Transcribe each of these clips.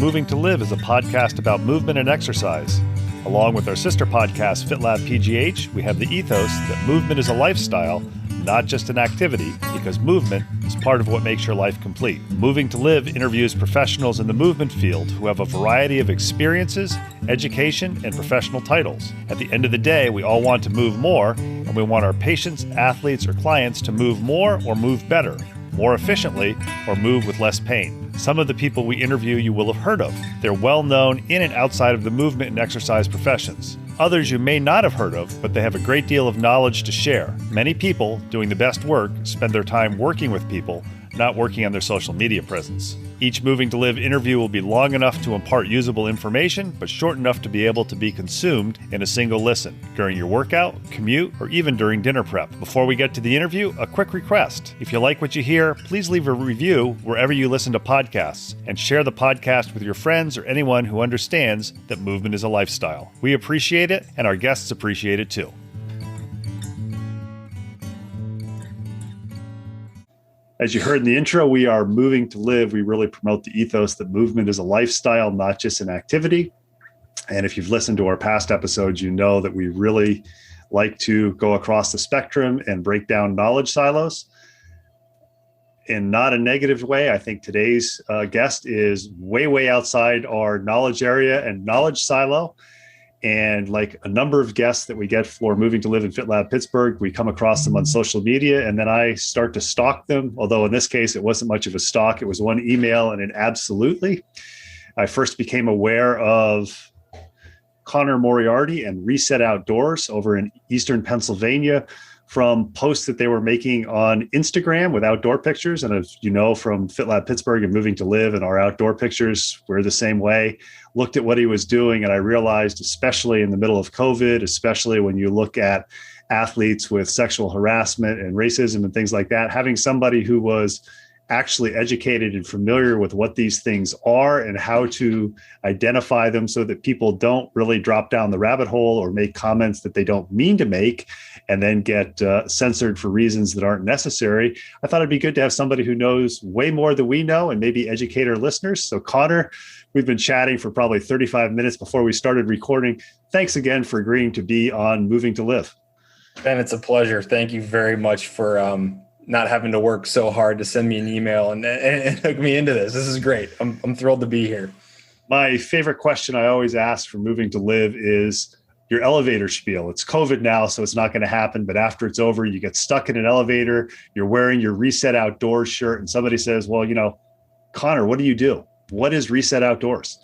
Moving to Live is a podcast about movement and exercise. Along with our sister podcast, FitLab PGH, we have the ethos that movement is a lifestyle, not just an activity, because movement is part of what makes your life complete. Moving to Live interviews professionals in the movement field who have a variety of experiences, education, and professional titles. At the end of the day, we all want to move more, and we want our patients, athletes, or clients to move more or move better, more efficiently, or move with less pain. Some of the people we interview you will have heard of. They're well known in and outside of the movement and exercise professions. Others you may not have heard of, but they have a great deal of knowledge to share. Many people doing the best work spend their time working with people, not working on their social media presence. Each Moving to Live interview will be long enough to impart usable information, but short enough to be able to be consumed in a single listen during your workout, commute, or even during dinner prep. Before we get to the interview, a quick request. If you like what you hear, please leave a review wherever you listen to podcasts and share the podcast with your friends or anyone who understands that movement is a lifestyle. We appreciate it, and our guests appreciate it too. As you heard in the intro, we are Moving to Live. We really promote the ethos that movement is a lifestyle, not just an activity. And if you've listened to our past episodes, you know that we really like to go across the spectrum and break down knowledge silos in not a negative way. I think today's guest is way outside our knowledge area and knowledge silo. And like a number of guests that we get for Moving to Live in FitLab Pittsburgh, we come across them on social media, and then I start to stalk them. Although in this case, it wasn't much of a stalk. It was one email and an absolutely. I first became aware of Connor Moriarty and Reset Outdoors over in Eastern Pennsylvania from posts that they were making on Instagram with outdoor pictures. And as you know, from FitLab Pittsburgh and Moving to Live and our outdoor pictures, we're the same way. Looked at what he was doing, and I realized, especially in the middle of COVID, especially when you look at athletes with sexual harassment and racism and things like that, having somebody who was actually educated and familiar with what these things are and how to identify them so that people don't really drop down the rabbit hole or make comments that they don't mean to make and then get censored for reasons that aren't necessary. I thought it'd be good to have somebody who knows way more than we know and maybe educate our listeners. So Connor, we've been chatting for probably 35 minutes before we started recording. Thanks again for agreeing to be on Moving to Live. Ben, it's a pleasure. Thank you very much for not having to work so hard to send me an email and hook me into this. This is great. I'm thrilled to be here. My favorite question I always ask for Moving to Live is your elevator spiel. It's COVID now, so it's not going to happen. But after it's over, you get stuck in an elevator, you're wearing your Reset Outdoors shirt, and somebody says, well, Connor, what do you do? What is Reset Outdoors?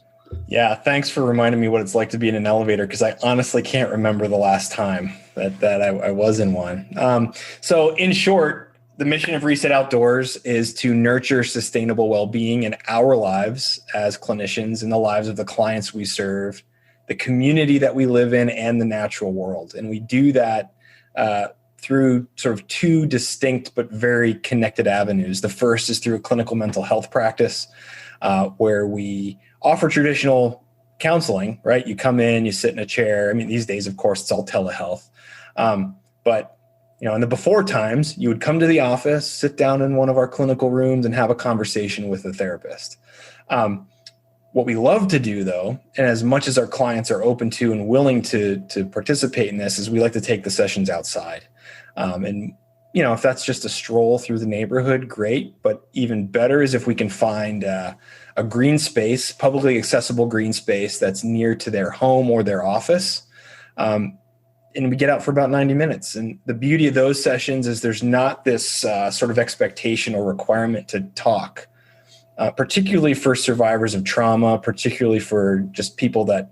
Yeah, thanks for reminding me what it's like to be in an elevator, because I honestly can't remember the last time that I was in one. So in short, the mission of Reset Outdoors is to nurture sustainable well-being in our lives as clinicians, in the lives of the clients we serve, the community that we live in, and the natural world. And we do that through sort of two distinct but very connected avenues. The first is through a clinical mental health practice, where we offer traditional counseling, right? You come in, you sit in a chair. I mean, these days, of course, it's all telehealth. But in the before times, you would come to the office, sit down in one of our clinical rooms, and have a conversation with a therapist. What we love to do, though, and as much as our clients are open to and willing to participate in this, is we like to take the sessions outside. If that's just a stroll through the neighborhood, great. But even better is if we can find a green space, publicly accessible green space that's near to their home or their office. And we get out for about 90 minutes. And the beauty of those sessions is there's not this sort of expectation or requirement to talk, particularly for survivors of trauma, particularly for just people that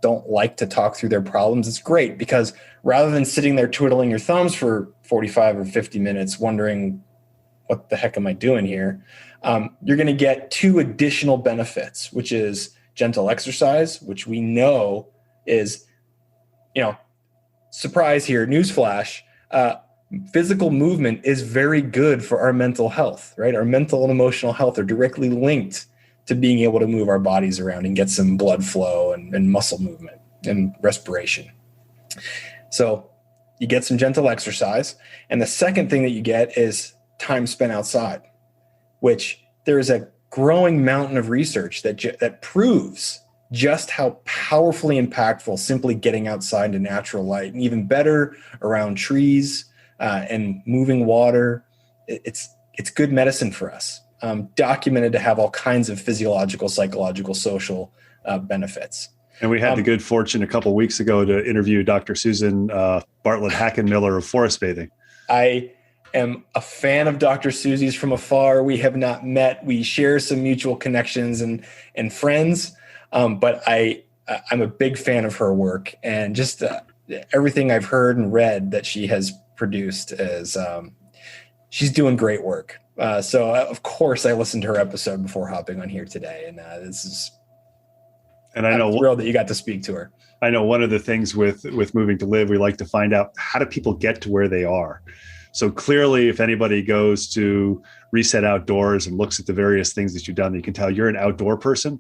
don't like to talk through their problems. It's great because rather than sitting there twiddling your thumbs for 45 or 50 minutes, wondering what the heck am I doing here? You're going to get two additional benefits, which is gentle exercise, which we know is, surprise here, newsflash, physical movement is very good for our mental health, right? Our mental and emotional health are directly linked to being able to move our bodies around and get some blood flow and muscle movement and respiration. So you get some gentle exercise. And the second thing that you get is time spent outside, which there is a growing mountain of research that proves just how powerfully impactful simply getting outside into natural light, and even better around trees and moving water. It's good medicine for us, documented to have all kinds of physiological, psychological, social benefits. And we had the good fortune a couple of weeks ago to interview Dr. Susan Bartlett Hackenmiller of forest bathing. I am a fan of Dr. Susie's from afar. We have not met. We share some mutual connections and friends, but I'm a big fan of her work, and just everything I've heard and read that she has produced is she's doing great work. So of course I listened to her episode before hopping on here today, and I'm thrilled that you got to speak to her. I know one of the things with Moving2Live, we like to find out, how do people get to where they are? So clearly, if anybody goes to Reset Outdoors and looks at the various things that you've done, you can tell you're an outdoor person.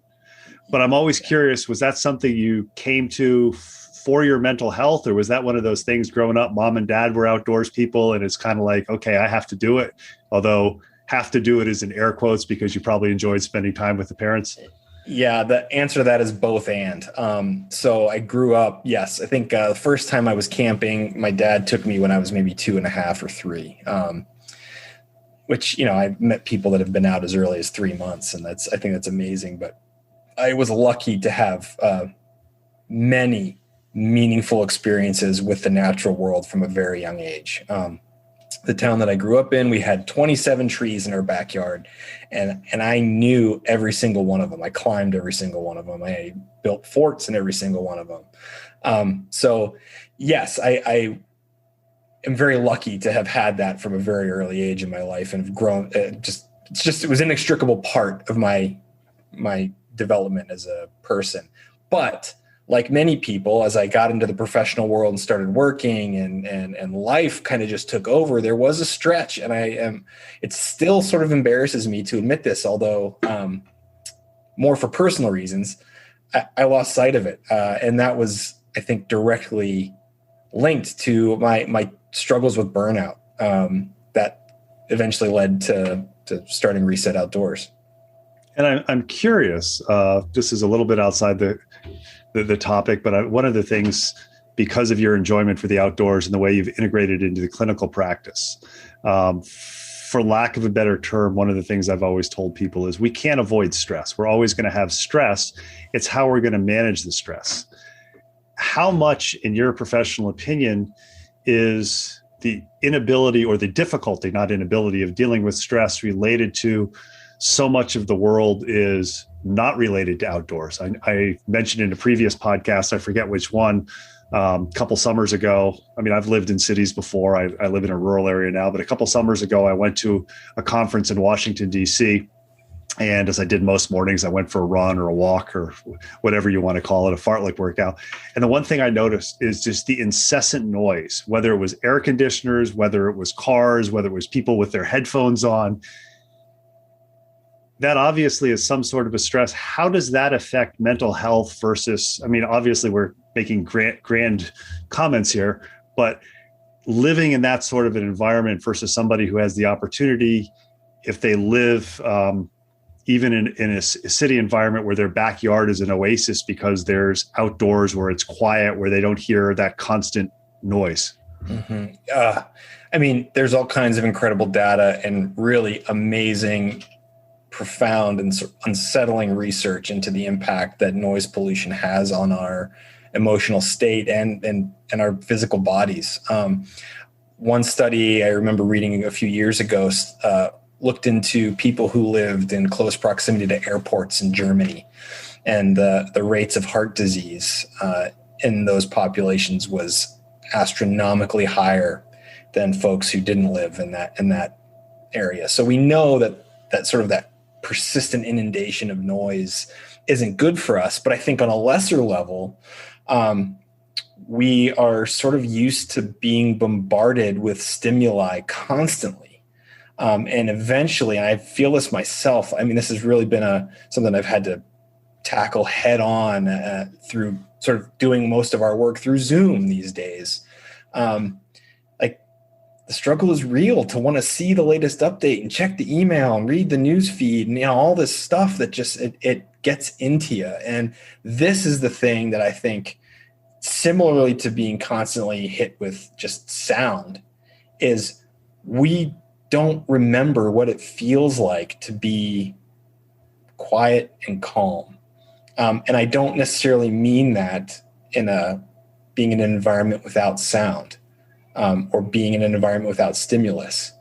But I'm always curious, was that something you came to for your mental health, or was that one of those things growing up, mom and dad were outdoors people, and it's kind of like, okay, I have to do it. Although have to do it is in air quotes, because you probably enjoyed spending time with the parents. Yeah, the answer to that is both and. So I grew up, yes, I think the first time I was camping, my dad took me when I was maybe 2.5 or 3, which, I met people that have been out as early as 3 months, and I think that's amazing. But I was lucky to have many meaningful experiences with the natural world from a very young age. The town that I grew up in, we had 27 trees in our backyard, and I knew every single one of them. I climbed every single one of them. I built forts in every single one of them. So yes, I am very lucky to have had that from a very early age in my life, and have grown. It was an inextricable part of my development as a person. But like many people, as I got into the professional world and started working, and life kind of just took over, there was a stretch, and it still sort of embarrasses me to admit this, although more for personal reasons, I lost sight of it. And that was, I think, directly linked to my struggles with burnout that eventually led to starting Reset Outdoors. And I'm curious, this is a little bit outside the topic, but one of the things, because of your enjoyment for the outdoors and the way you've integrated into the clinical practice, for lack of a better term, one of the things I've always told people is we can't avoid stress. We're always going to have stress. It's how we're going to manage the stress. How much, in your professional opinion, is the inability or the difficulty, not inability, of dealing with stress related to so much of the world is not related to outdoors? I mentioned in a previous podcast, I forget which one, a couple summers ago. I mean, I've lived in cities before. I live in a rural area now, but a couple summers ago, I went to a conference in Washington, D.C. And as I did most mornings, I went for a run or a walk or whatever you want to call it, a fartlek workout. And the one thing I noticed is just the incessant noise, whether it was air conditioners, whether it was cars, whether it was people with their headphones on. That obviously is some sort of a stress. How does that affect mental health versus, I mean, obviously we're making grand comments here, but living in that sort of an environment versus somebody who has the opportunity, if they live even in a city environment where their backyard is an oasis because there's outdoors where it's quiet, where they don't hear that constant noise. Mm-hmm. I mean, there's all kinds of incredible data and really amazing, profound and unsettling research into the impact that noise pollution has on our emotional state and our physical bodies. One study I remember reading a few years ago looked into people who lived in close proximity to airports in Germany, and the rates of heart disease in those populations was astronomically higher than folks who didn't live in that area. So we know that sort of that persistent inundation of noise isn't good for us. But I think on a lesser level, we are sort of used to being bombarded with stimuli constantly. And eventually, and I feel this myself, I mean, this has really been something I've had to tackle head on through sort of doing most of our work through Zoom these days. Like the struggle is real to want to see the latest update and check the email and read the news feed and, all this stuff that just, it gets into you. And this is the thing that I think, similarly to being constantly hit with just sound, is we don't remember what it feels like to be quiet and calm. And I don't necessarily mean that being in an environment without sound, or being in an environment without stimulus.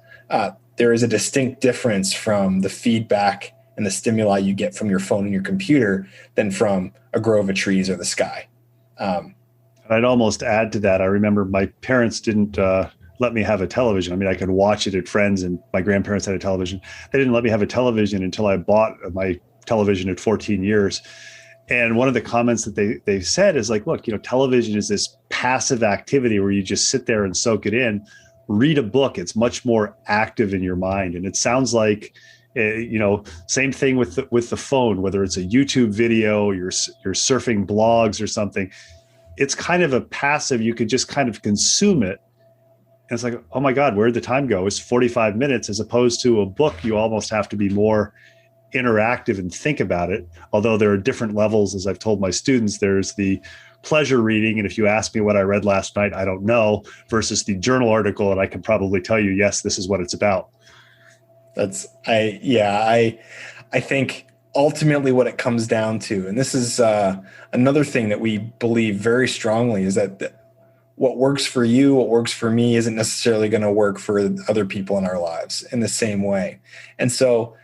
There is a distinct difference from the feedback and the stimuli you get from your phone and your computer than from a grove of trees or the sky. I'd almost add to that. I remember my parents didn't let me have a television. I mean, I could watch it at friends, and my grandparents had a television. They didn't let me have a television until I bought my television at 14 years. And one of the comments that they said is like, look, television is this passive activity where you just sit there and soak it in. Read a book. It's much more active in your mind. And it sounds like, same thing with the phone, whether it's a YouTube video, you're surfing blogs or something. It's kind of a passive, you could just kind of consume it. And it's like, oh my God, where'd the time go? It's 45 minutes, as opposed to a book. You almost have to be more interactive and think about it. Although there are different levels, as I've told my students, there's the pleasure reading. And if you ask me what I read last night, I don't know, versus the journal article. And I can probably tell you, yes, this is what it's about. I think ultimately what it comes down to, and this is another thing that we believe very strongly, is that what works for you, what works for me, isn't necessarily going to work for other people in our lives in the same way. And so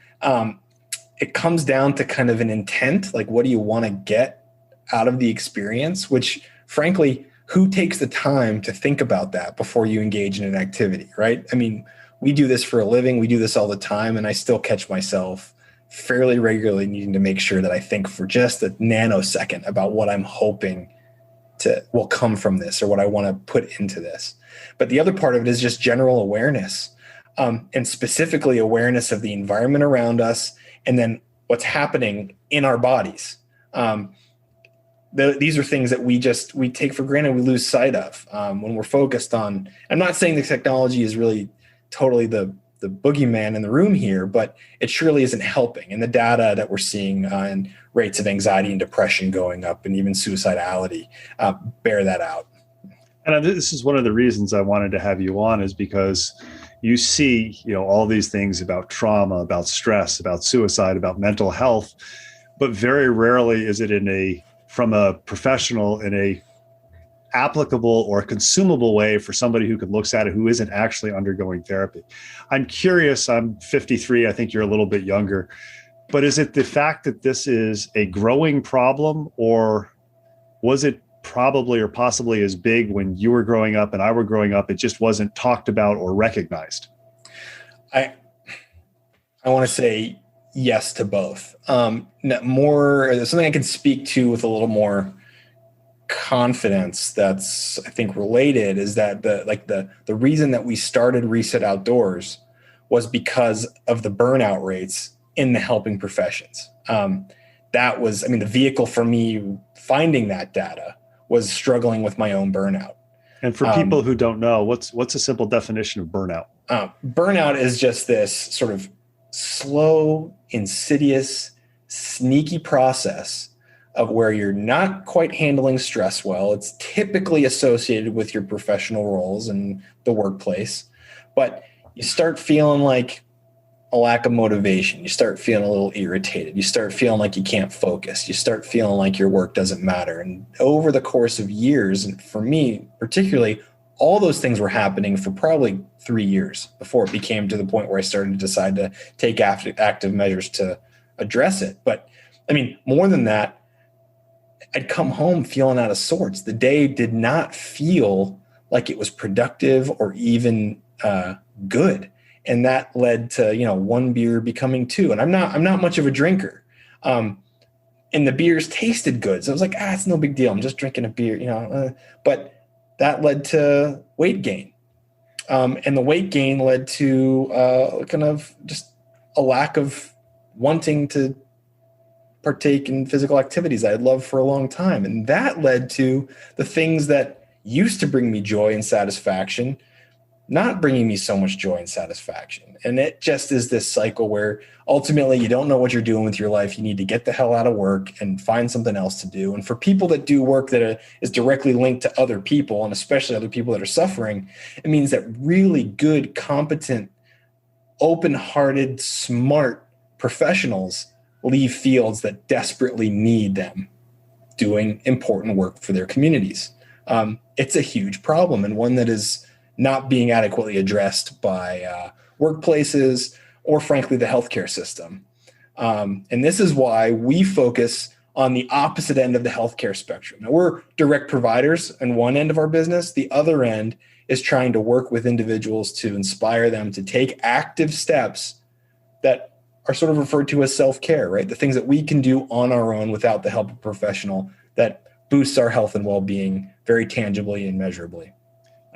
it comes down to kind of an intent, like what do you want to get out of the experience, which frankly, who takes the time to think about that before you engage in an activity, right? I mean, we do this for a living. We do this all the time. And I still catch myself fairly regularly needing to make sure that I think for just a nanosecond about what I'm hoping will come from this, or what I want to put into this. But the other part of it is just general awareness, and specifically awareness of the environment around us, and then what's happening in our bodies. These are things that we take for granted, we lose sight of when we're focused on. I'm not saying the technology is really totally the boogeyman in the room here, but it surely isn't helping. And the data that we're seeing and rates of anxiety and depression going up, and even suicidality, bear that out. And this is one of the reasons I wanted to have you on, is because you see, all these things about trauma, about stress, about suicide, about mental health, but very rarely is it from a professional in a applicable or consumable way for somebody who looks at it who isn't actually undergoing therapy. I'm curious, I'm 53, I think you're a little bit younger, but is it the fact that this is a growing problem, or was it probably or possibly as big when you were growing up and I were growing up, it just wasn't talked about or recognized? I want to say yes to both. More something I can speak to with a little more confidence that's, I think, related, is that the reason that we started Reset Outdoors was because of the burnout rates in the helping professions. That was, the vehicle for me finding that data was struggling with my own burnout. And for people who don't know, what's a simple definition of burnout? Burnout is just this sort of slow, insidious, sneaky process of where you're not quite handling stress well. It's typically associated with your professional roles and the workplace, but you start feeling like a lack of motivation. You start feeling a little irritated. You start feeling like you can't focus. You start feeling like your work doesn't matter. And over the course of years, and for me particularly, all those things were happening for probably 3 years before it became to the point where I started to decide to take active measures to address it. But more than that, I'd come home feeling out of sorts. The day did not feel like it was productive or even good. And that led to, one beer becoming two. And I'm not much of a drinker. And the beers tasted good. So I was like, it's no big deal. I'm just drinking a beer, but that led to weight gain. And the weight gain led to kind of just a lack of wanting to partake in physical activities I had loved for a long time. And that led to the things that used to bring me joy and satisfaction not bringing me so much joy and satisfaction. And it just is this cycle where ultimately you don't know what you're doing with your life. You need to get the hell out of work and find something else to do. And for people that do work that is directly linked to other people, and especially other people that are suffering, it means that really good, competent, open-hearted, smart professionals leave fields that desperately need them doing important work for their communities. It's a huge problem, and one that is not being adequately addressed by workplaces or, frankly, the healthcare system. And this is why we focus on the opposite end of the healthcare spectrum. Now, we're direct providers on one end of our business. The other end is trying to work with individuals to inspire them to take active steps that are sort of referred to as self-care, right? The things that we can do on our own without the help of a professional that boosts our health and well-being very tangibly and measurably.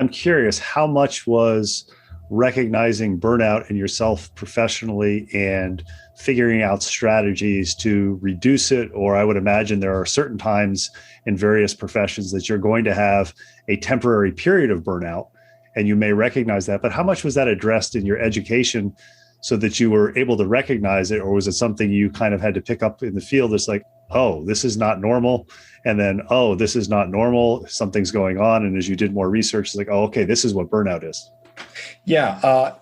I'm curious, how much was recognizing burnout in yourself professionally and figuring out strategies to reduce it? Or I would imagine there are certain times in various professions that you're going to have a temporary period of burnout, and you may recognize that. But how much was that addressed in your education so that you were able to recognize it? Or was it something you kind of had to pick up in the field? It's like, oh, this is not normal. And then, oh, this is not normal. Something's going on. And as you did more research, it's like, oh, okay, this is what burnout is. Yeah.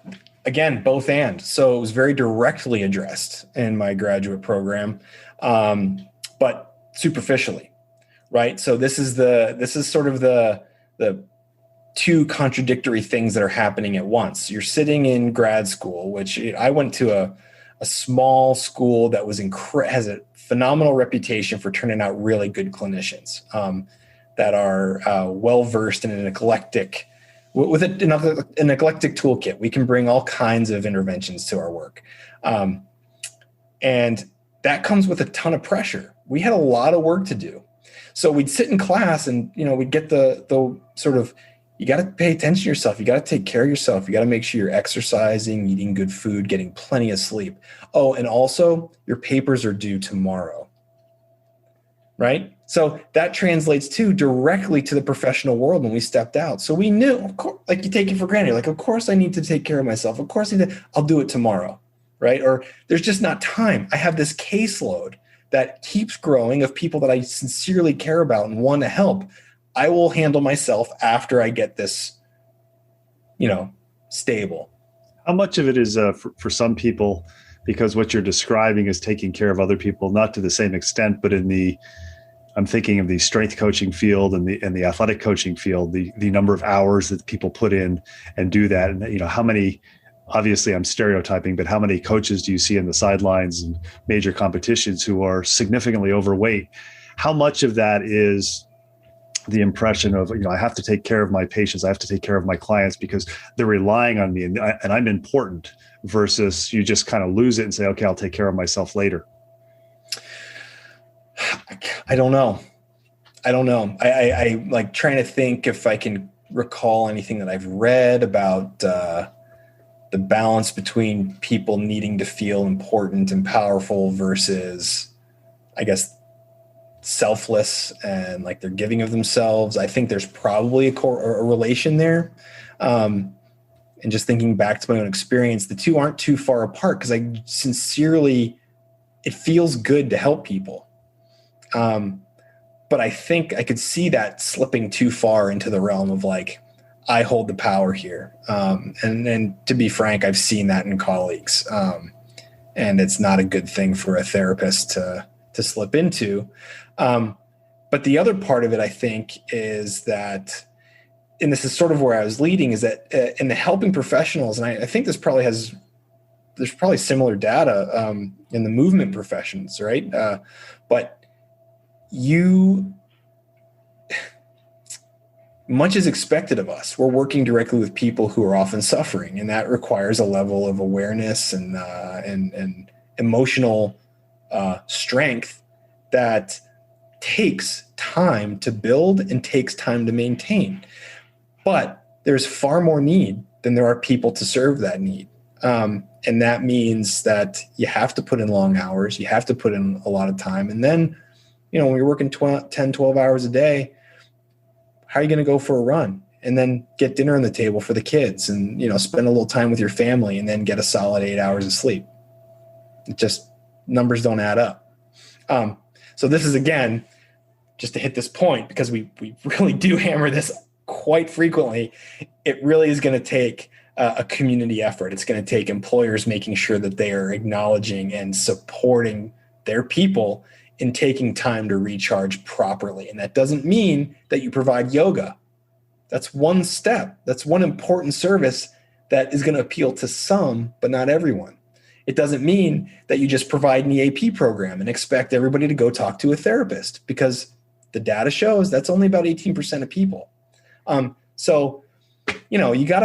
Again, both and. So it was very directly addressed in my graduate program, but superficially, right? So this is sort of the two contradictory things that are happening at once. You're sitting in grad school, which I went to a small school that has a phenomenal reputation for turning out really good clinicians that are well-versed in an eclectic toolkit. We can bring all kinds of interventions to our work. And that comes with a ton of pressure. We had a lot of work to do. So we'd sit in class and, we'd get the sort of, you got to pay attention to yourself. You got to take care of yourself. You got to make sure you're exercising, eating good food, getting plenty of sleep. Oh, and also your papers are due tomorrow, right? So that translates directly to the professional world when we stepped out. So we knew, of course, like you take it for granted. Like, of course I need to take care of myself. Of course I'll do it tomorrow, right? Or there's just not time. I have this caseload that keeps growing of people that I sincerely care about and want to help. I will handle myself after I get this, stable. How much of it is for some people, because what you're describing is taking care of other people, not to the same extent, but I'm thinking of the strength coaching field and the athletic coaching field, the number of hours that people put in and do that. And, how many, obviously I'm stereotyping, but how many coaches do you see in the sidelines and major competitions who are significantly overweight? How much of that is the impression of, I have to take care of my patients, I have to take care of my clients because they're relying on me and I'm important, versus you just kind of lose it and say, okay, I'll take care of myself later? I don't know. I like trying to think if I can recall anything that I've read about the balance between people needing to feel important and powerful versus, I guess, selfless and like they're giving of themselves. I think there's probably a relation there. And just thinking back to my own experience, the two aren't too far apart because it feels good to help people. But I think I could see that slipping too far into the realm of like, I hold the power here. And to be frank, I've seen that in colleagues. And it's not a good thing for a therapist to slip into. But the other part of it, I think, is that, and this is sort of where I was leading, is that in the helping professionals, and I think there's probably similar data in the movement professions, right? But much is expected of us. We're working directly with people who are often suffering, and that requires a level of awareness and emotional strength that takes time to build and takes time to maintain. But there's far more need than there are people to serve that need. And that means that you have to put in long hours. You have to put in a lot of time. And then, when you're working 10, 12 hours a day, how are you going to go for a run and then get dinner on the table for the kids and, spend a little time with your family and then get a solid 8 hours of sleep. It just, numbers don't add up. So this is, again, just to hit this point, because we really do hammer this quite frequently, it really is going to take a community effort. It's going to take employers making sure that they are acknowledging and supporting their people in taking time to recharge properly. And that doesn't mean that you provide yoga. That's one step. That's one important service that is going to appeal to some, but not everyone. It doesn't mean that you just provide an EAP program and expect everybody to go talk to a therapist, because the data shows that's only about 18% of people. So, you got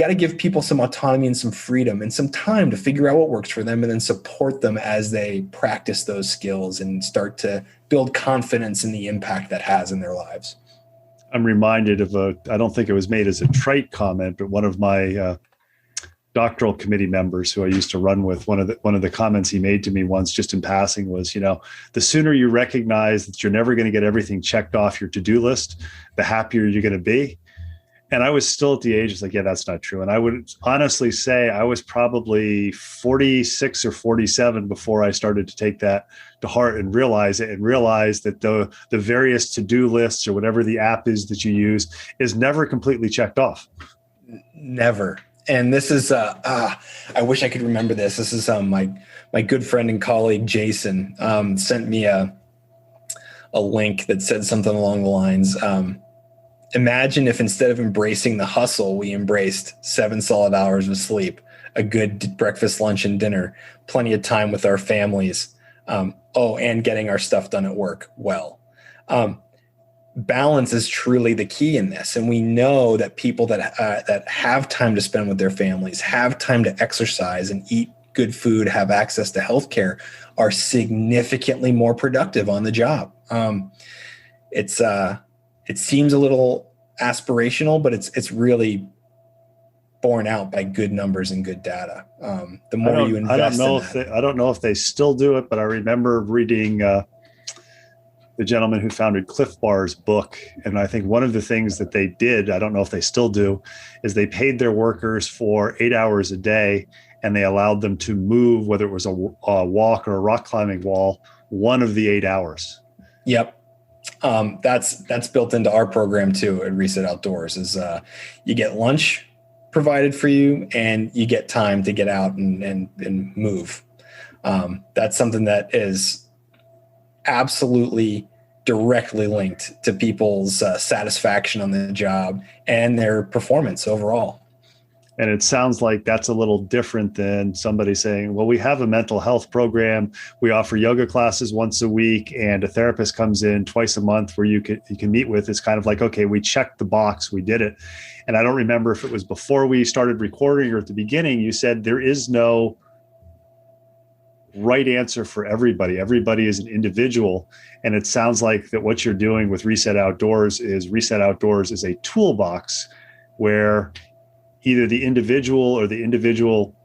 to give people some autonomy and some freedom and some time to figure out what works for them, and then support them as they practice those skills and start to build confidence in the impact that has in their lives. I'm reminded of I don't think it was made as a trite comment, but one of my doctoral committee members who I used to run with, one of the comments he made to me once, just in passing, was, the sooner you recognize that you're never going to get everything checked off your to-do list, the happier you're going to be. And I was still at the age, it's like, yeah, that's not true. And I would honestly say I was probably 46 or 47 before I started to take that to heart and realize it, and realize that the various to-do lists or whatever the app is that you use is never completely checked off. Never. And this is, I wish I could remember this. This is my good friend and colleague, Jason, sent me a link that said something along the lines, imagine if instead of embracing the hustle, we embraced 7 solid hours of sleep, a good breakfast, lunch, and dinner, plenty of time with our families, and getting our stuff done at work well. Balance is truly the key in this. And we know that people that have time to spend with their families, have time to exercise and eat good food, have access to healthcare, are significantly more productive on the job. It seems a little aspirational, but it's really borne out by good numbers and good data. The more you invest I don't know if they still do it, but I remember reading the gentleman who founded Cliff Bar's book. And I think one of the things that they did, I don't know if they still do, is they paid their workers for 8 hours a day, and they allowed them to move, whether it was a walk or a rock climbing wall, one of the 8 hours. Yep. That's built into our program too at Reset Outdoors, is you get lunch provided for you and you get time to get out and move. That's something that is absolutely directly linked to people's satisfaction on the job and their performance overall. And it sounds like that's a little different than somebody saying, well, we have a mental health program. We offer yoga classes once a week, and a therapist comes in twice a month where you can meet with. It's kind of like, okay, we checked the box, we did it. And I don't remember if it was before we started recording or at the beginning, you said there is no right answer for everybody. Everybody is an individual. And it sounds like that what you're doing with Reset Outdoors is a toolbox where either the individual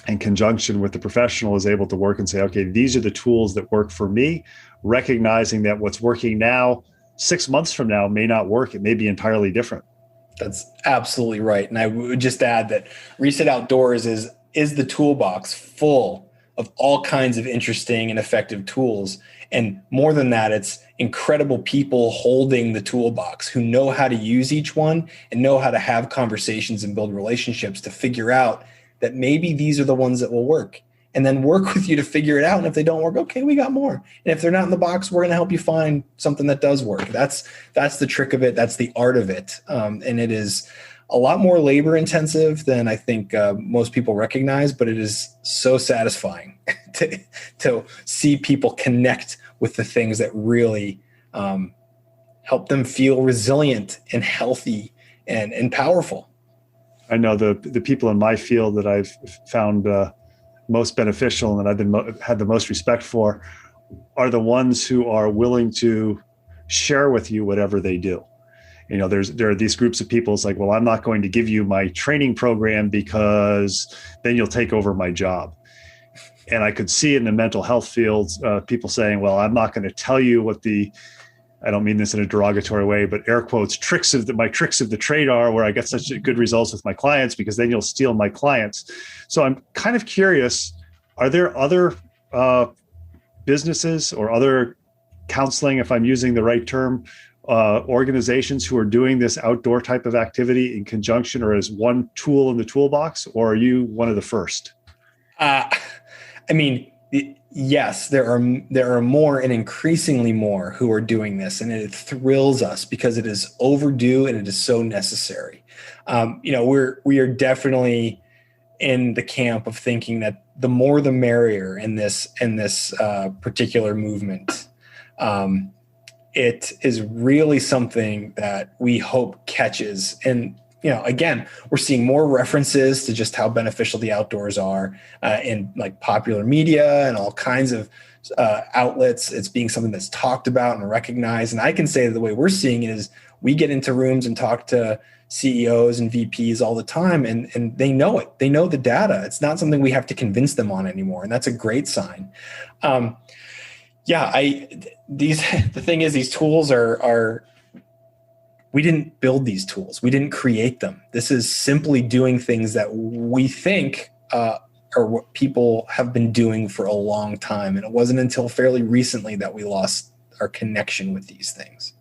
in conjunction with the professional is able to work and say, okay, these are the tools that work for me, recognizing that what's working now, 6 months from now may not work. It may be entirely different. That's absolutely right. And I would just add that Reset Outdoors is the toolbox full of all kinds of interesting and effective tools. And more than that, it's incredible people holding the toolbox who know how to use each one and know how to have conversations and build relationships to figure out that maybe these are the ones that will work, and then work with you to figure it out. And if they don't work, okay, we got more. And if they're not in the box, we're going to help you find something that does work. That's the trick of it. That's the art of it. And it is a lot more labor intensive than I think most people recognize, but it is so satisfying to see people connect with the things that really help them feel resilient and healthy and powerful. I know the people in my field that I've found most beneficial and that I've had the most respect for are the ones who are willing to share with you whatever they do. You know, there are these groups of people. It's like, well, I'm not going to give you my training program because then you'll take over my job. And I could see in the mental health fields, people saying, well, I'm not going to tell you what the I don't mean this in a derogatory way, but air quotes, my tricks of the trade are where I get such good results with my clients, because then you'll steal my clients. So I'm kind of curious, are there other businesses or other counseling, if I'm using the right term, organizations who are doing this outdoor type of activity in conjunction or as one tool in the toolbox, or are you one of the first? Yes, there are more and increasingly more who are doing this, and it thrills us because it is overdue and it is so necessary. We are definitely in the camp of thinking that the more the merrier in this particular movement. It is really something that we hope catches. And, again, we're seeing more references to just how beneficial the outdoors are in like popular media and all kinds of outlets. It's being something that's talked about and recognized. And I can say that the way we're seeing it is we get into rooms and talk to CEOs and VPs all the time, and they know it. They know the data. It's not something we have to convince them on anymore. And that's a great sign. The thing is, these tools are, we didn't build these tools. We didn't create them. This is simply doing things that we think are what people have been doing for a long time. And it wasn't until fairly recently that we lost our connection with these things.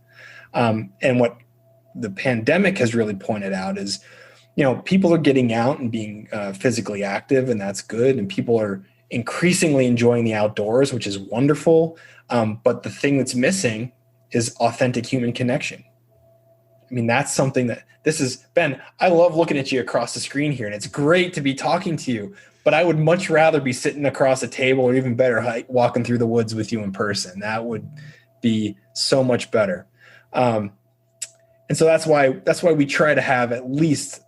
And what the pandemic has really pointed out is, people are getting out and being physically active, and that's good. And people are increasingly enjoying the outdoors, which is wonderful. But the thing that's missing is authentic human connection. That's something that Ben, I love looking at you across the screen here, and it's great to be talking to you, but I would much rather be sitting across a table, or even better, walking through the woods with you in person. That would be so much better. And so that's why we try to have at least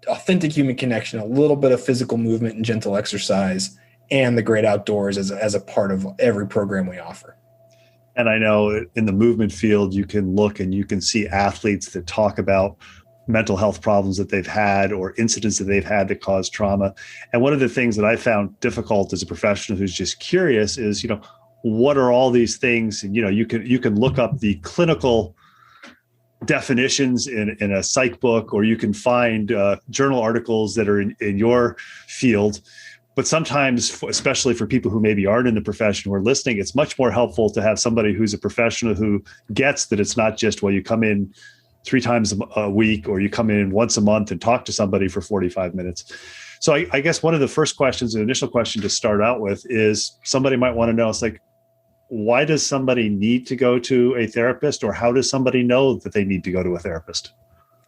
authentic human connection, a little bit of physical movement and gentle exercise, and the great outdoors as a part of every program we offer. And I know in the movement field, you can look and you can see athletes that talk about mental health problems that they've had or incidents that they've had that cause trauma. And one of the things that I found difficult as a professional who's just curious is, what are all these things? And, you can look up the clinical definitions in a psych book, or you can find journal articles that are in your field. But sometimes, especially for people who maybe aren't in the profession who are listening, it's much more helpful to have somebody who's a professional who gets that it's not just, well, you come in 3 times a week, or you come in once a month and talk to somebody for 45 minutes. So I guess one of the first questions, the initial question to start out with is, somebody might want to know, it's like, why does somebody need to go to a therapist, or how does somebody know that they need to go to a therapist?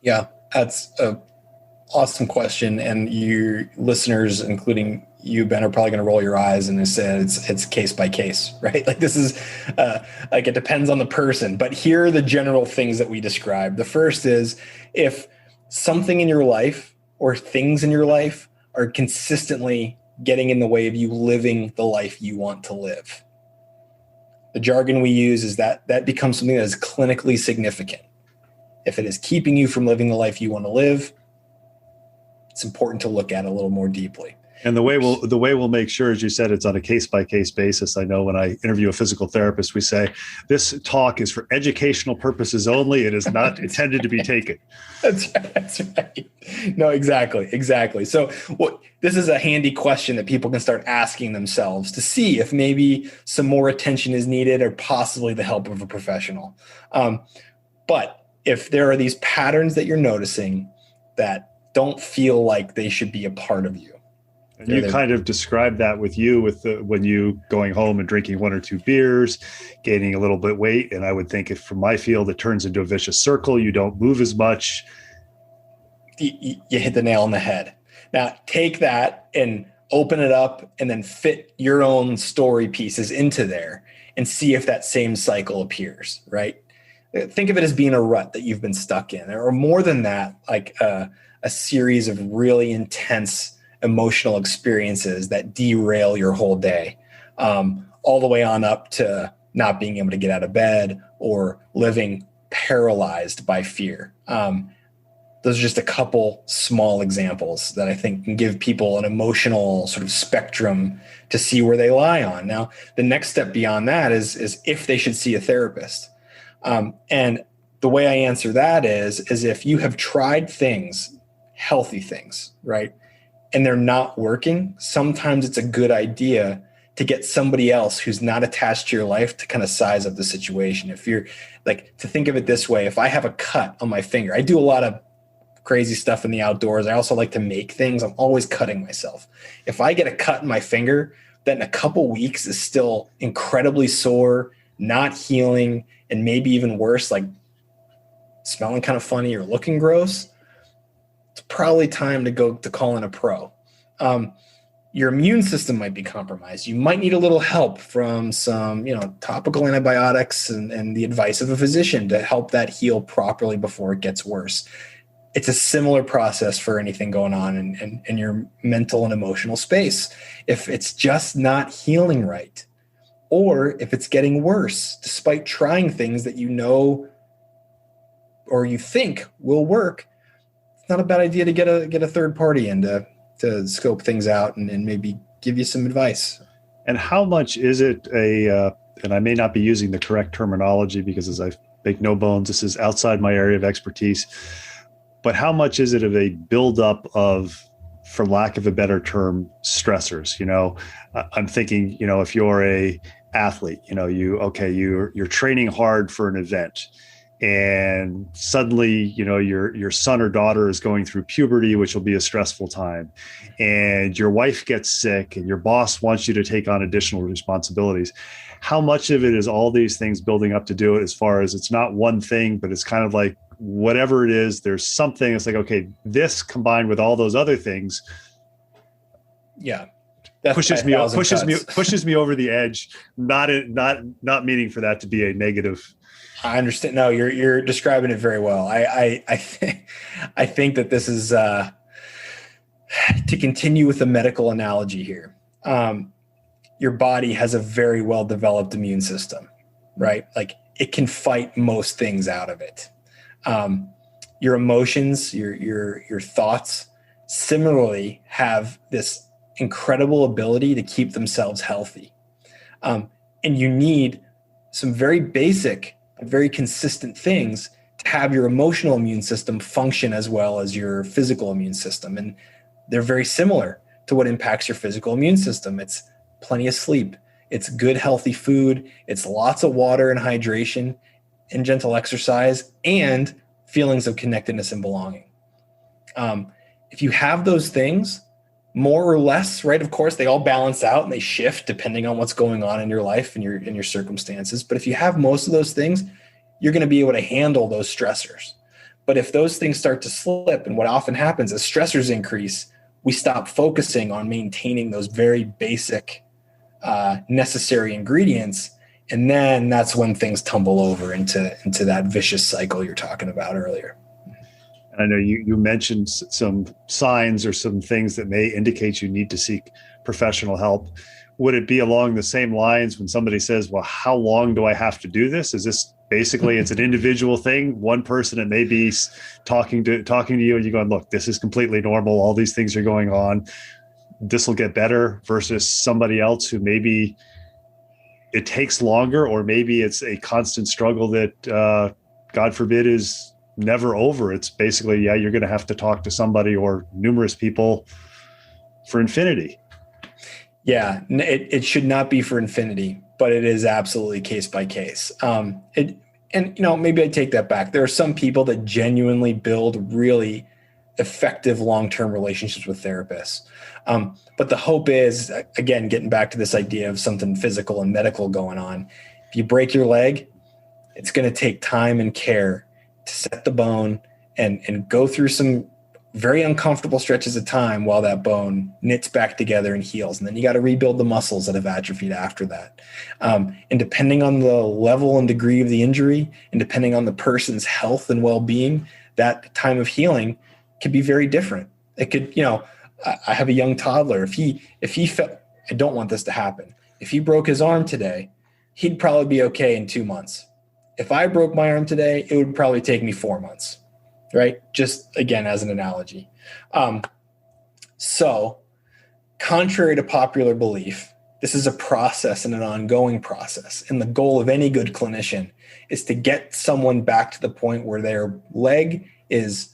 Yeah, that's an awesome question. And your listeners, including you, Ben, are probably going to roll your eyes and say it's case by case, right? Like this is it depends on the person. But here are the general things that we describe. The first is, if something in your life or things in your life are consistently getting in the way of you living the life you want to live. The jargon we use is that becomes something that is clinically significant. If it is keeping you from living the life you want to live, it's important to look at it a little more deeply. And the way we'll make sure, as you said, it's on a case-by-case basis. I know when I interview a physical therapist, we say, this talk is for educational purposes only. It is not intended to be taken. That's right. No, exactly. So this is a handy question that people can start asking themselves to see if maybe some more attention is needed, or possibly the help of a professional. But if there are these patterns that you're noticing that don't feel like they should be a part of you, and you kind of described that with when you going home and drinking 1 or 2 beers, gaining a little bit weight. And I would think, if from my field, it turns into a vicious circle. You don't move as much. You hit the nail on the head. Now take that and open it up, and then fit your own story pieces into there and see if that same cycle appears, right? Think of it as being a rut that you've been stuck in, or more than that, like a series of really intense emotional experiences that derail your whole day, all the way on up to not being able to get out of bed or living paralyzed by fear. Those are just a couple small examples that I think can give people an emotional sort of spectrum to see where they lie on. Now, the next step beyond that is if they should see a therapist. And the way I answer that is if you have tried things, healthy things, right, and they're not working, sometimes it's a good idea to get somebody else who's not attached to your life to kind of size up the situation. If you're like, to think of it this way, if I have a cut on my finger, I do a lot of crazy stuff in the outdoors. I also like to make things. I'm always cutting myself. If I get a cut in my finger, that in a couple weeks is still incredibly sore, not healing, and maybe even worse, like smelling kind of funny or looking gross, it's probably time to go to call in a pro. Your immune system might be compromised. You might need a little help from some, topical antibiotics and the advice of a physician to help that heal properly before it gets worse. It's a similar process for anything going on in your mental and emotional space. If it's just not healing right, or if it's getting worse, despite trying things that you know or you think will work, it's not a bad idea to get a third party in to scope things out and maybe give you some advice. And how much is it and I may not be using the correct terminology because, as I make no bones, this is outside my area of expertise, but how much is it of a buildup of, for lack of a better term, stressors? I'm thinking, if you're a athlete, you're training hard for an event, and suddenly, your son or daughter is going through puberty, which will be a stressful time, and your wife gets sick and your boss wants you to take on additional responsibilities. How much of it is all these things building up to do it, as far as it's not one thing, but it's kind of like whatever it is, there's something. It's like, okay, this combined with all those other things. Yeah. Pushes me over the edge. Not meaning for that to be a negative. I understand. No, you're describing it very well. I think that this is to continue with the medical analogy here. Your body has a very well developed immune system, right? Like it can fight most things out of it. Your emotions, your thoughts, similarly have this incredible ability to keep themselves healthy. And you need some very basic, very consistent things to have your emotional immune system function as well as your physical immune system. And they're very similar to what impacts your physical immune system. It's plenty of sleep. It's good, healthy food. It's lots of water and hydration and gentle exercise and feelings of connectedness and belonging. If you have those things, more or less, right? Of course, they all balance out and they shift depending on what's going on in your life and your circumstances. But if you have most of those things, you're going to be able to handle those stressors. But if those things start to slip, and what often happens as stressors increase, we stop focusing on maintaining those very basic necessary ingredients. And then that's when things tumble over into that vicious cycle you're talking about earlier. I know you mentioned some signs or some things that may indicate you need to seek professional help. Would it be along the same lines when somebody says, well, how long do I have to do this? Is this basically, it's an individual thing? One person, it may be talking to you and you're going, look, this is completely normal. All these things are going on. This will get better, versus somebody else who maybe it takes longer, or maybe it's a constant struggle that, God forbid, is never over. It's basically, you're going to have to talk to somebody or numerous people for infinity. Yeah, it should not be for infinity, but it is absolutely case by case. Maybe I take that back. There are some people that genuinely build really effective long-term relationships with therapists. But the hope is, again, getting back to this idea of something physical and medical going on. If you break your leg, it's going to take time and care to set the bone and go through some very uncomfortable stretches of time while that bone knits back together and heals. And then you got to rebuild the muscles that have atrophied after that. And depending on the level and degree of the injury, and depending on the person's health and well-being, that time of healing can be very different. It could, I have a young toddler. If he felt, I don't want this to happen. If he broke his arm today, he'd probably be okay in 2 months. If I broke my arm today, it would probably take me 4 months, right? Just again, as an analogy. So contrary to popular belief, This is a process and an ongoing process. And the goal of any good clinician is to get someone back to the point where their leg is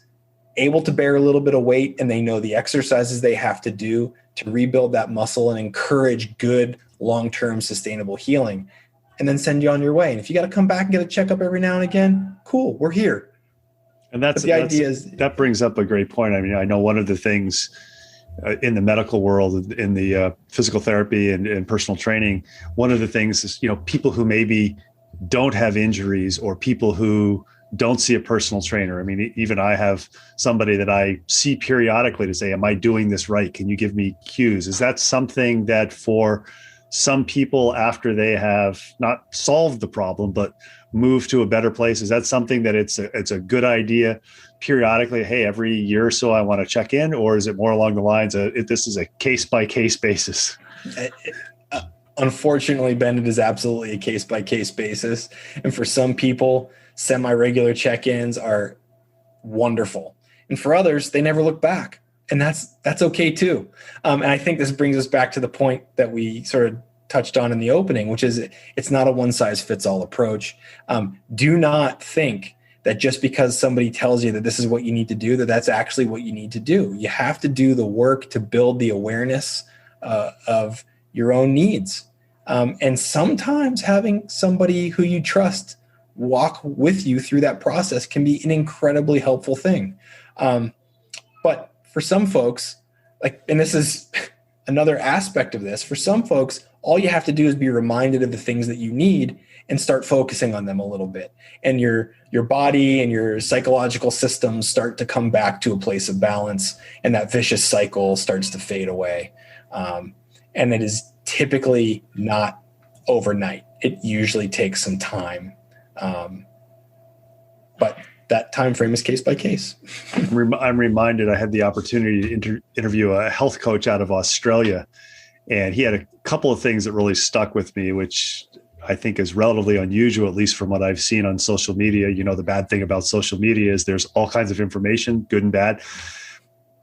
able to bear a little bit of weight and they know the exercises they have to do to rebuild that muscle and encourage good long-term sustainable healing, and then send you on your way. And if you got to come back and get a checkup every now and again, cool, we're here. And that brings up a great point. I mean, I know one of the things in the medical world, in the physical therapy and personal training, one of the things is, people who maybe don't have injuries or people who don't see a personal trainer. I mean, even I have somebody that I see periodically to say, am I doing this right? Can you give me cues? Is that something that for some people, after they have not solved the problem, but moved to a better place, is that something that it's a good idea periodically? Hey, every year or so I want to check in, or is it more along the lines of this is a case by case basis? Unfortunately, Ben, it is absolutely a case by case basis. And for some people, semi-regular check-ins are wonderful. And for others, they never look back. And that's okay too. And I think this brings us back to the point that we sort of touched on in the opening, which is it's not a one-size-fits-all approach. Do not think that just because somebody tells you that this is what you need to do, that's actually what you need to do. You have to do the work to build the awareness of your own needs. And sometimes having somebody who you trust walk with you through that process can be an incredibly helpful thing. But for some folks, and this is another aspect of this, for some folks, all you have to do is be reminded of the things that you need and start focusing on them a little bit. And your body and your psychological systems start to come back to a place of balance, and that vicious cycle starts to fade away. And it is typically not overnight. It usually takes some time. But that time frame is case by case. I'm reminded I had the opportunity to interview a health coach out of Australia, and he had a couple of things that really stuck with me, which I think is relatively unusual, at least from what I've seen on social media. The bad thing about social media is there's all kinds of information, good and bad.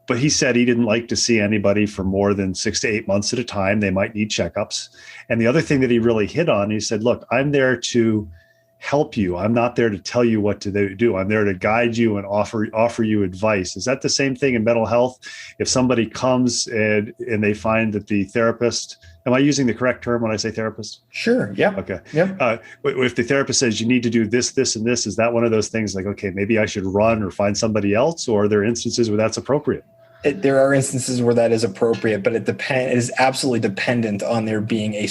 But he said he didn't like to see anybody for more than 6 to 8 months at a time. They might need checkups. And the other thing that he really hit on, he said, look, I'm there to help you. I'm not there to tell you what to do. I'm there to guide you and offer you advice. Is that the same thing in mental health? If somebody comes and they find that the therapist, am I using the correct term when I say therapist? Sure. Yeah. Okay. Yeah. If the therapist says you need to do this, this, and this, is that one of those things like, okay, maybe I should run or find somebody else, or are there instances where that's appropriate? There are instances where that is appropriate, but it is absolutely dependent on there being a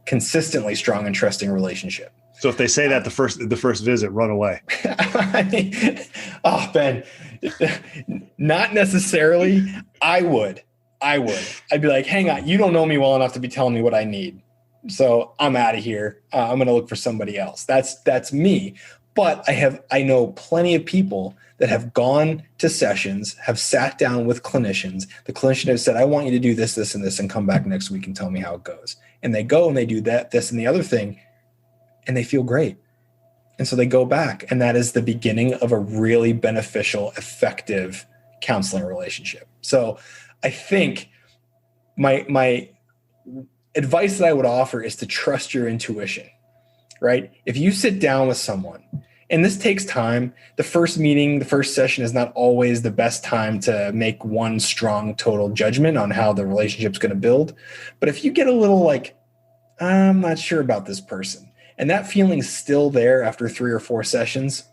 consistently strong and trusting relationship. So if they say that the first visit, run away. Ben, not necessarily. I would. I'd be like, hang on, you don't know me well enough to be telling me what I need. So I'm out of here. I'm going to look for somebody else. That's me. But I know plenty of people that have gone to sessions, have sat down with clinicians. The clinician has said, I want you to do this, this, and this, and come back next week and tell me how it goes. And they go and they do that, this, and the other thing, and they feel great. And so they go back, and that is the beginning of a really beneficial, effective counseling relationship. So I think my advice that I would offer is to trust your intuition, right? If you sit down with someone, and this takes time, the first meeting, the first session is not always the best time to make one strong total judgment on how the relationship's going to build. But if you get a little like, I'm not sure about this person, and that feeling's still there after 3 or 4 sessions,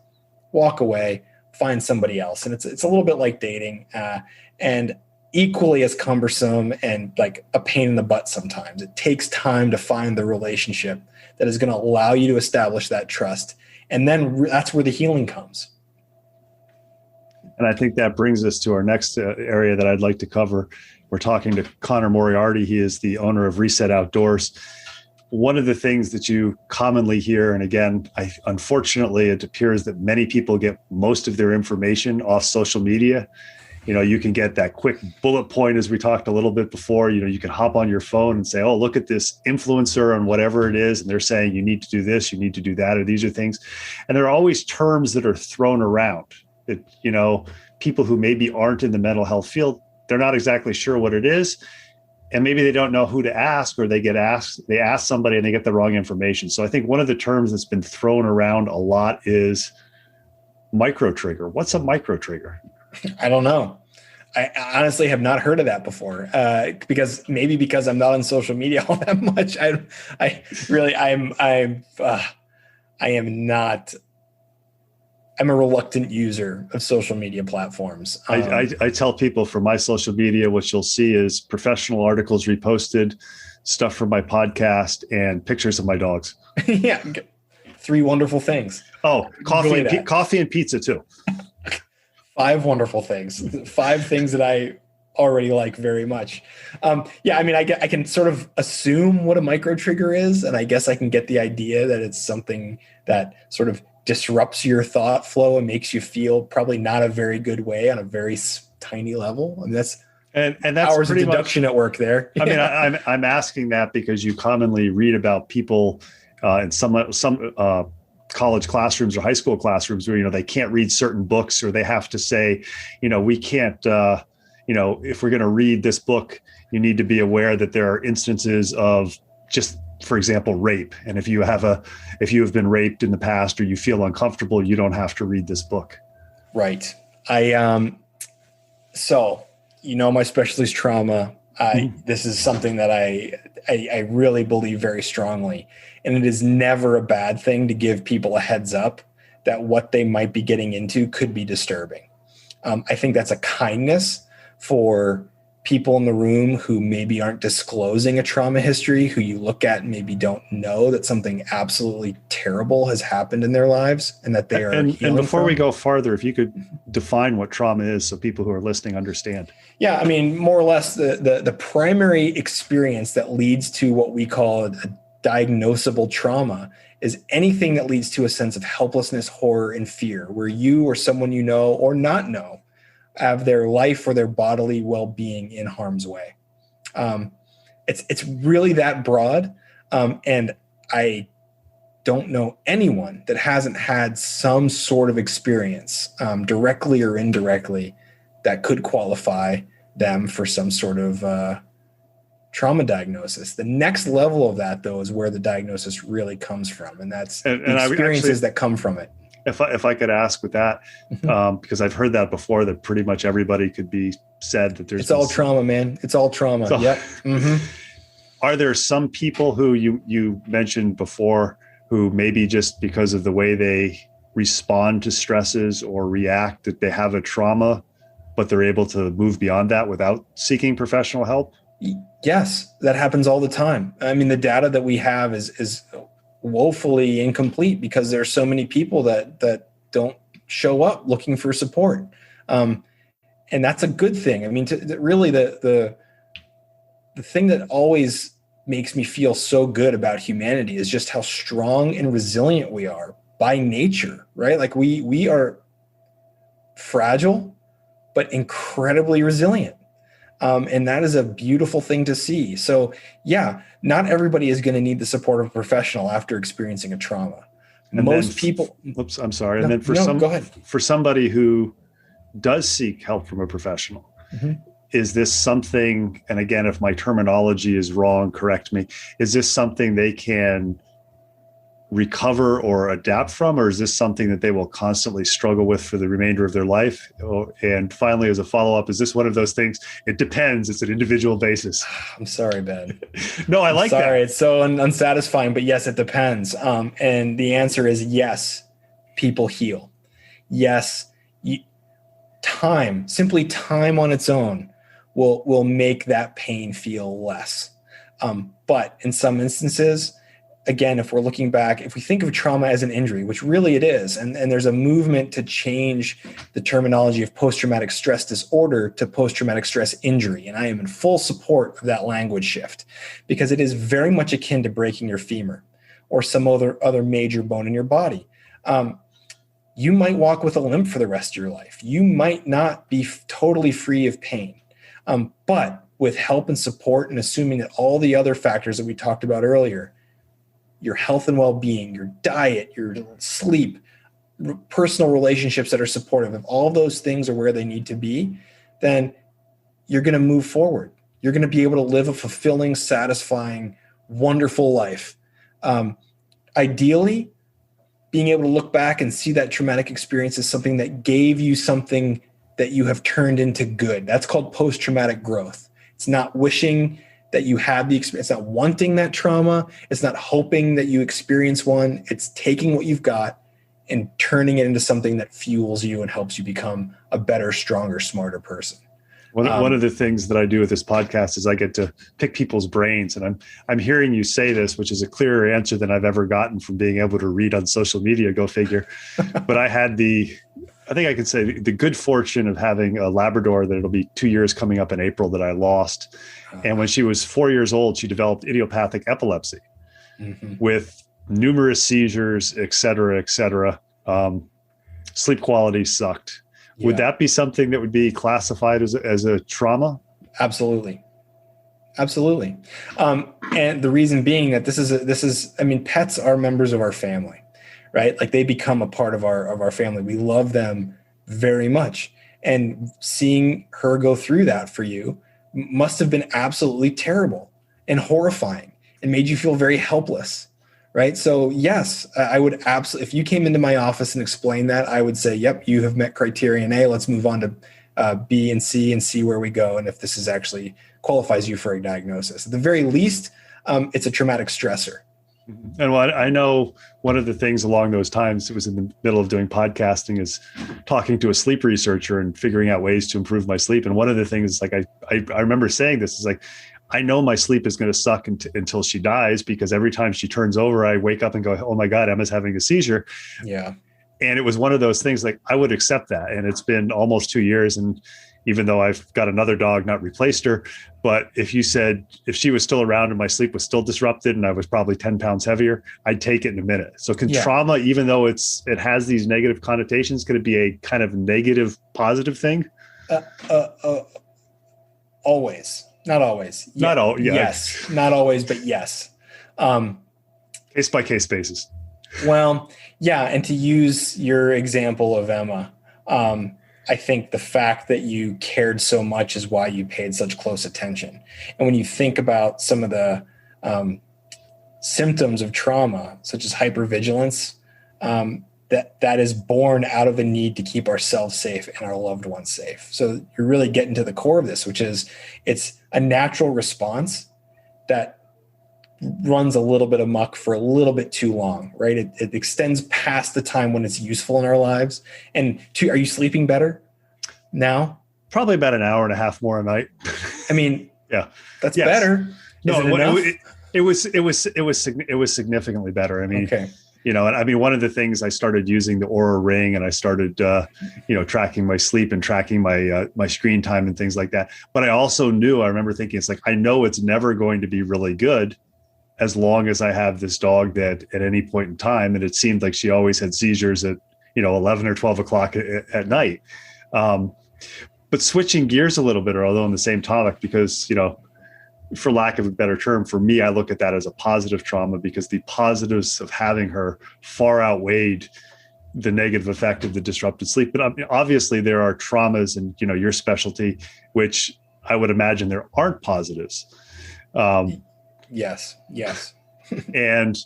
walk away, find somebody else. And it's a little bit like dating, and equally as cumbersome and like a pain in the butt sometimes. It takes time to find the relationship that is going to allow you to establish that trust. And then that's where the healing comes. And I think that brings us to our next area that I'd like to cover. We're talking to Connor Moriarty. He is the owner of Reset Outdoors. One of the things that you commonly hear, and again, unfortunately, it appears that many people get most of their information off social media. You can get that quick bullet point, as we talked a little bit before. You can hop on your phone and say, oh, look at this influencer on whatever it is. And they're saying you need to do this, you need to do that, or these are things. And there are always terms that are thrown around that, people who maybe aren't in the mental health field, they're not exactly sure what it is. and maybe they don't know who to ask, or they ask somebody and they get the wrong information. So I think one of the terms that's been thrown around a lot is micro trigger. What's a micro trigger? I don't know. I honestly have not heard of that before, because I'm not on social media all that much. I'm a reluctant user of social media platforms. I tell people for my social media, what you'll see is professional articles reposted, stuff from my podcast, and pictures of my dogs. Yeah. 3 wonderful things. Oh, coffee and pizza too. 5 wonderful things. 5 things that I already like very much. Yeah, I mean, I can sort of assume what a micro trigger is, and I guess I can get the idea that it's something that sort of disrupts your thought flow and makes you feel probably not a very good way on a very tiny level. I mean, that's hours of deduction at work there. I mean, I'm asking that because you commonly read about people in some college classrooms or high school classrooms where, they can't read certain books, or they have to say, we can't, if we're going to read this book, you need to be aware that there are instances of, just for example, rape. And if you have been raped in the past, or you feel uncomfortable, you don't have to read this book. Right. So, my specialty is trauma. This is something that I really believe very strongly. And it is never a bad thing to give people a heads up that what they might be getting into could be disturbing. I think that's a kindness for people in the room who maybe aren't disclosing a trauma history, who you look at and maybe don't know that something absolutely terrible has happened in their lives and that they are healing and before from. We go farther, if you could define what trauma is so people who are listening understand. Yeah, I mean, more or less the primary experience that leads to what we call a diagnosable trauma is anything that leads to a sense of helplessness, horror, and fear, where you or someone you know or not know have their life or their bodily well-being in harm's way. It's really that broad. And I don't know anyone that hasn't had some sort of experience, directly or indirectly, that could qualify them for some sort of trauma diagnosis. The next level of that, though, is where the diagnosis really comes from. And that's the experiences that come from it. If I could ask with that, because I've heard that before, that pretty much everybody could be said that there's. It's all trauma, man. It's all trauma. Yep. Mm-hmm. Are there some people who you mentioned before who maybe just because of the way they respond to stresses or react, that they have a trauma, but they're able to move beyond that without seeking professional help? Yes, that happens all the time. I mean, the data that we have is woefully incomplete because there are so many people that don't show up looking for support. And that's a good thing. I mean, really the thing that always makes me feel so good about humanity is just how strong and resilient we are by nature, right? Like we are fragile, but incredibly resilient. And that is a beautiful thing to see. So yeah, not everybody is going to need the support of a professional after experiencing a trauma. And most people. Oops, I'm sorry. No, and then go ahead. For somebody who does seek help from a professional, is this something, and again, if my terminology is wrong, correct me, is this something they can recover or adapt from, or is this something that they will constantly struggle with for the remainder of their life? And finally, as a follow-up, is this one of those things? It depends. It's an individual basis. I'm sorry, Ben. No, I like that. Sorry, it's so unsatisfying, but yes, it depends. And the answer is yes, people heal. Yes, simply time on its own will make that pain feel less. But in some instances, again, if we're looking back, if we think of trauma as an injury, which really it is, and there's a movement to change the terminology of post-traumatic stress disorder to post-traumatic stress injury. And I am in full support of that language shift because it is very much akin to breaking your femur or some other major bone in your body. You might walk with a limp for the rest of your life. You might not be totally free of pain. But with help and support and assuming that all the other factors that we talked about earlier, your health and well-being, your diet, your sleep, personal relationships that are supportive, if all those things are where they need to be, then you're going to move forward. You're going to be able to live a fulfilling, satisfying, wonderful life. Ideally, being able to look back and see that traumatic experience as something that gave you something that you have turned into good. That's called post-traumatic growth. It's not wishing that you had the experience. It's not wanting that trauma. It's not hoping that you experience one. It's taking what you've got and turning it into something that fuels you and helps you become a better, stronger, smarter person. One of the things that I do with this podcast is I get to pick people's brains, and I'm hearing you say this, which is a clearer answer than I've ever gotten from being able to read on social media, go figure. But I had I think I could say the good fortune of having a Labrador that it'll be 2 years coming up in April that I lost. And when she was 4 years old, she developed idiopathic epilepsy with numerous seizures, et cetera, et cetera. Sleep quality sucked. Yeah. Would that be something that would be classified as a trauma? Absolutely. Absolutely. And the reason being that this is, I mean, pets are members of our family, right? Like they become a part of our family. We love them very much. And seeing her go through that for you must have been absolutely terrible and horrifying and made you feel very helpless. Right. So, yes, I would absolutely, if you came into my office and explained that, I would say, yep, you have met criterion A. Let's move on to B and see where we go. And if this is actually qualifies you for a diagnosis, at the very least, it's a traumatic stressor. And I know one of the things along those times, it was in the middle of doing podcasting, is talking to a sleep researcher and figuring out ways to improve my sleep. And one of the things, like I remember saying this, is like, I know my sleep is going to suck until she dies, because every time she turns over, I wake up and go, oh my God, Emma's having a seizure. Yeah. And it was one of those things, like I would accept that. And it's been almost 2 years. And even though I've got another dog, not replaced her, but if you said, if she was still around and my sleep was still disrupted and I was probably 10 pounds heavier, I'd take it in a minute. So can trauma, even though it has these negative connotations, could it be a kind of negative, positive thing? Always. Not always. Not all. Yeah. Yes. Not always, but yes. Case by case basis. Well, yeah. And to use your example of Emma, I think the fact that you cared so much is why you paid such close attention. And when you think about some of the symptoms of trauma, such as hypervigilance, that is born out of a need to keep ourselves safe and our loved ones safe. So you're really getting to the core of this, which is it's a natural response that runs a little bit amok for a little bit too long, right? It extends past the time when it's useful in our lives. And are you sleeping better now? Probably about an hour and a half more a night. I mean, yeah, that's better. It was significantly better. I mean, okay. You know, and I mean, one of the things, I started using the Oura Ring, and I started, tracking my sleep and tracking my screen time and things like that. But I also knew, I remember thinking, it's like, I know it's never going to be really good as long as I have this dog that at any point in time, and it seemed like she always had seizures at, 11 or 12 o'clock at night. But switching gears a little bit, or although on the same topic, because, for lack of a better term, for me, I look at that as a positive trauma, because the positives of having her far outweighed the negative effect of the disrupted sleep. But obviously there are traumas, and, your specialty, which I would imagine there aren't positives. Yes. And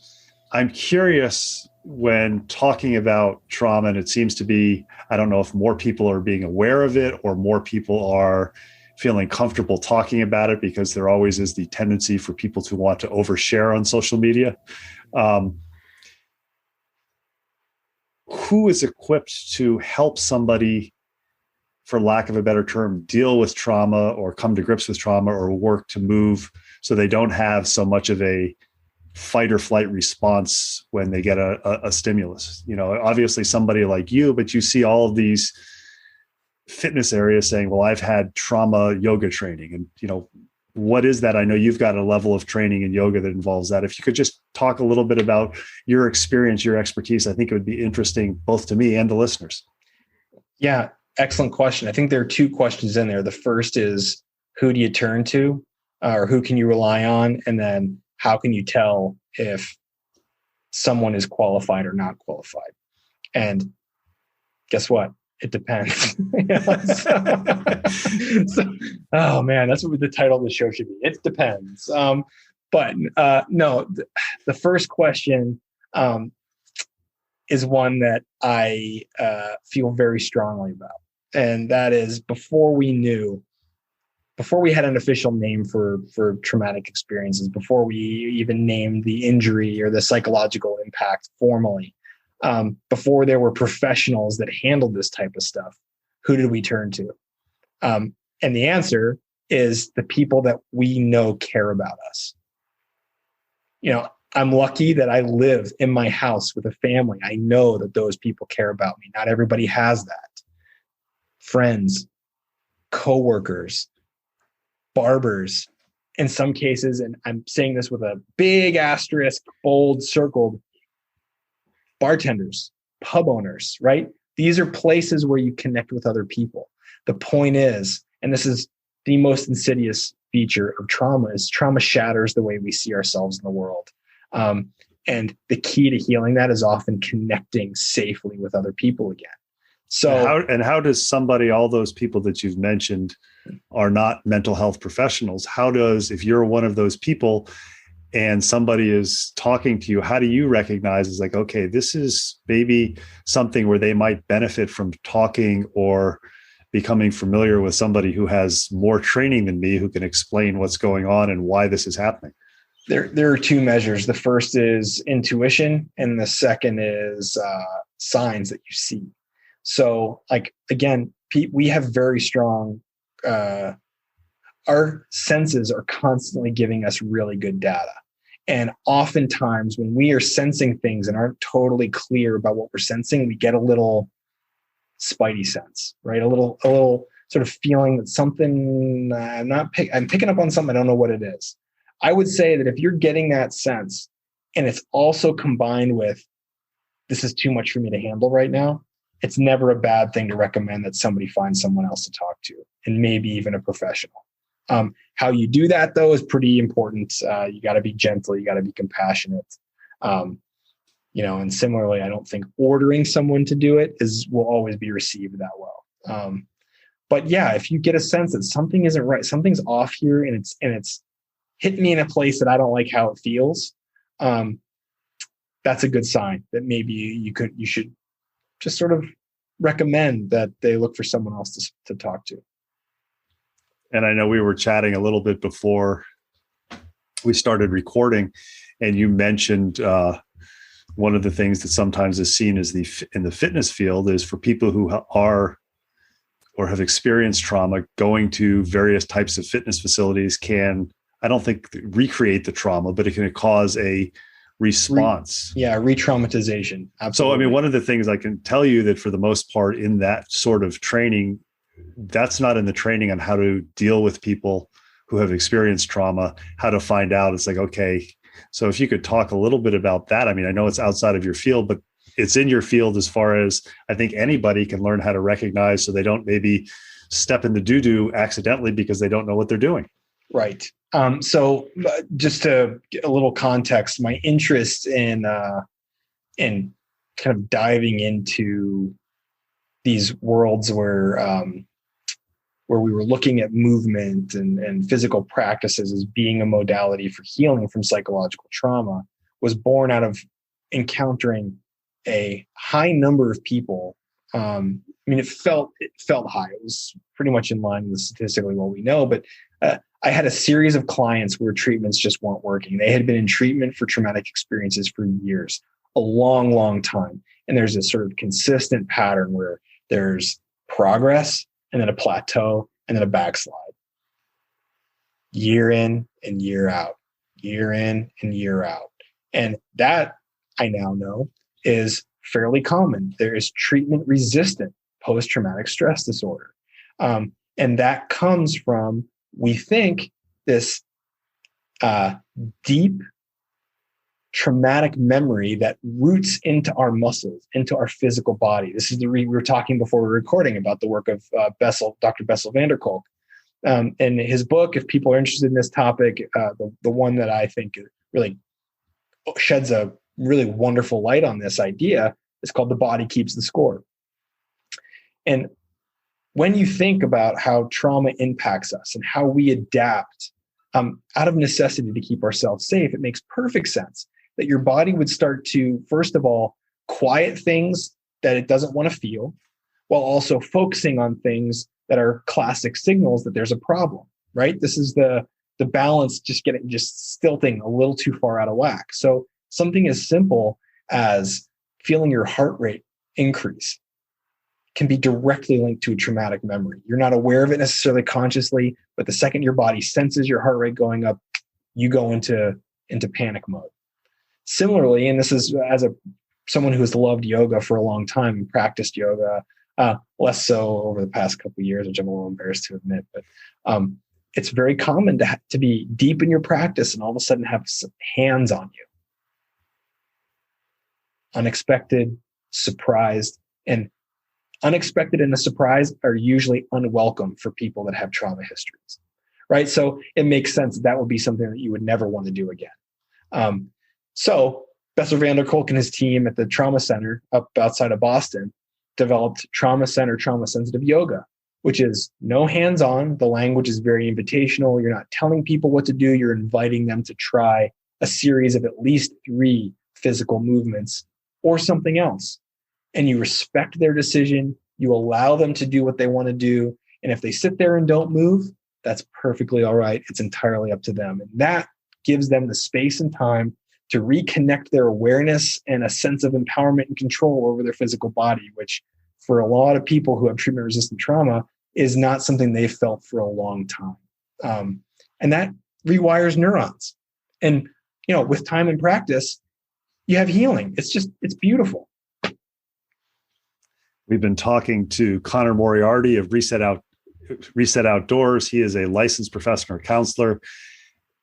I'm curious, when talking about trauma, and it seems to be, I don't know if more people are being aware of it or more people are feeling comfortable talking about it, because there always is the tendency for people to want to overshare on social media. Who is equipped to help somebody, for lack of a better term, deal with trauma or come to grips with trauma, or work to move so they don't have so much of a fight or flight response when they get a stimulus? Obviously somebody like you, but you see all of these fitness areas saying, well, I've had trauma yoga training, and what is that? I know you've got a level of training in yoga that involves that. If you could just talk a little bit about your experience, your expertise, I think it would be interesting both to me and the listeners. Yeah, excellent question. I think there are two questions in there. The first is, who do you turn to, or who can you rely on? And then how can you tell if someone is qualified or not qualified? And guess what? It depends. Oh man, that's what the title of the show should be. It depends. But no, the first question is one that I feel very strongly about. And that is before we had an official name for traumatic experiences, before we even named the injury or the psychological impact formally, before there were professionals that handled this type of stuff, who did we turn to? And the answer is the people that we know care about us. I'm lucky that I live in my house with a family. I know that those people care about me. Not everybody has that. Friends, coworkers, barbers, in some cases, and I'm saying this with a big asterisk, bold circled, bartenders, pub owners, right? These are places where you connect with other people. The point is, and this is the most insidious feature of trauma, is trauma shatters the way we see ourselves in the world. And the key to healing that is often connecting safely with other people again. So how does somebody, all those people that you've mentioned are not mental health professionals, if you're one of those people and somebody is talking to you, how do you recognize it's like, okay, this is maybe something where they might benefit from talking or becoming familiar with somebody who has more training than me, who can explain what's going on and why this is happening? There are two measures. The first is intuition, and the second is signs that you see. So, like, again, we have very strong, our senses are constantly giving us really good data. And oftentimes when we are sensing things and aren't totally clear about what we're sensing, we get a little spidey sense, right? A little sort of feeling that something, I'm picking up on something, I don't know what it is. I would say that if you're getting that sense and it's also combined with, this is too much for me to handle right now, it's never a bad thing to recommend that somebody find someone else to talk to, and maybe even a professional. How you do that, though, is pretty important. You got to be gentle. You got to be compassionate. And similarly, I don't think ordering someone to do it will always be received that well. But yeah, if you get a sense that something isn't right, something's off here, and it's hit me in a place that I don't like how it feels, that's a good sign that maybe you should just sort of recommend that they look for someone else to talk to. And I know we were chatting a little bit before we started recording, and you mentioned one of the things that sometimes is seen as in the fitness field is for people who are or have experienced trauma, going to various types of fitness facilities I don't think recreate the trauma, but it can cause a response. Re-traumatization. Absolutely. So, I mean, one of the things I can tell you that for the most part in that sort of training, that's not in the training on how to deal with people who have experienced trauma, how to find out. It's like, okay, so if you could talk a little bit about that. I mean, I know it's outside of your field, but it's in your field as far as I think anybody can learn how to recognize so they don't maybe step in the doo-doo accidentally because they don't know what they're doing. Right. So just to get a little context, my interest in kind of diving into these worlds where we were looking at movement and physical practices as being a modality for healing from psychological trauma was born out of encountering a high number of people. It felt high. It was pretty much in line with statistically what we know, but I had a series of clients where treatments just weren't working. They had been in treatment for traumatic experiences for years, a long, long time. And there's a sort of consistent pattern where there's progress and then a plateau and then a backslide. Year in and year out, year in and year out. And that, I now know, is fairly common. There is treatment-resistant post-traumatic stress disorder. And that comes from, we think, this deep traumatic memory that roots into our muscles, into our physical body. This is we were talking before we were recording about the work of Dr. Bessel van der Kolk. In his book, if people are interested in this topic, the one that I think really sheds a really wonderful light on this idea is called The Body Keeps the Score. And when you think about how trauma impacts us and how we adapt out of necessity to keep ourselves safe, it makes perfect sense that your body would start to, first of all, quiet things that it doesn't want to feel, while also focusing on things that are classic signals that there's a problem, right? This is the balance just stilting a little too far out of whack. So something as simple as feeling your heart rate increase can be directly linked to a traumatic memory. You're not aware of it necessarily consciously, but the second your body senses your heart rate going up, you go into panic mode. Similarly, and this is as someone who has loved yoga for a long time and practiced yoga, less so over the past couple of years, which I'm a little embarrassed to admit, but it's very common to be deep in your practice and all of a sudden have some hands on you. Unexpected, surprised, and unexpected and a surprise are usually unwelcome for people that have trauma histories, right? So it makes sense that would be something that you would never want to do again. So Bessel van der Kolk and his team at the Trauma Center up outside of Boston developed Trauma Center Trauma Sensitive Yoga, which is no hands-on. The language is very invitational. You're not telling people what to do. You're inviting them to try a series of at least 3 physical movements or something else. And you respect their decision. You allow them to do what they want to do. And if they sit there and don't move, that's perfectly all right. It's entirely up to them. And that gives them the space and time to reconnect their awareness and a sense of empowerment and control over their physical body, which for a lot of people who have treatment-resistant trauma is not something they've felt for a long time. And that rewires neurons. And, with time and practice, you have healing. It's beautiful. We've been talking to Connor Moriarty of Reset Outdoors. He is a licensed professional counselor.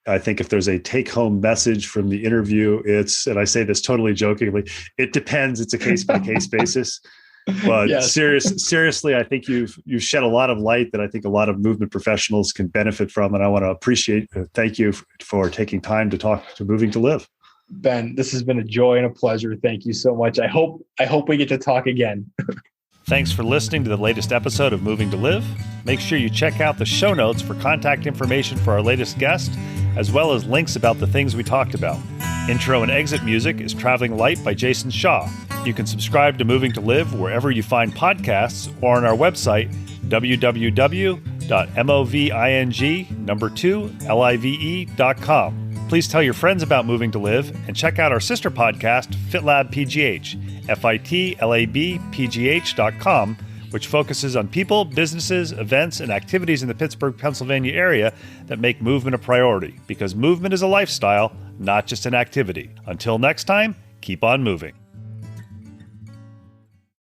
I think if there's a take-home message from the interview, and I say this totally jokingly, it depends. It's a case-by-case basis. But yes. Seriously, I think you've shed a lot of light that I think a lot of movement professionals can benefit from. And I want to thank you for taking time to talk to Moving to Live. Ben, this has been a joy and a pleasure. Thank you so much. I hope we get to talk again. Thanks for listening to the latest episode of Moving to Live. Make sure you check out the show notes for contact information for our latest guest, as well as links about the things we talked about. Intro and exit music is Traveling Light by Jason Shaw. You can subscribe to Moving to Live wherever you find podcasts or on our website, www.moving2live.com. Please tell your friends about Moving to Live and check out our sister podcast, FitLab PGH, FITLABPGH.com, which focuses on people, businesses, events, and activities in the Pittsburgh, Pennsylvania area that make movement a priority, because movement is a lifestyle, not just an activity. Until next time, keep on moving.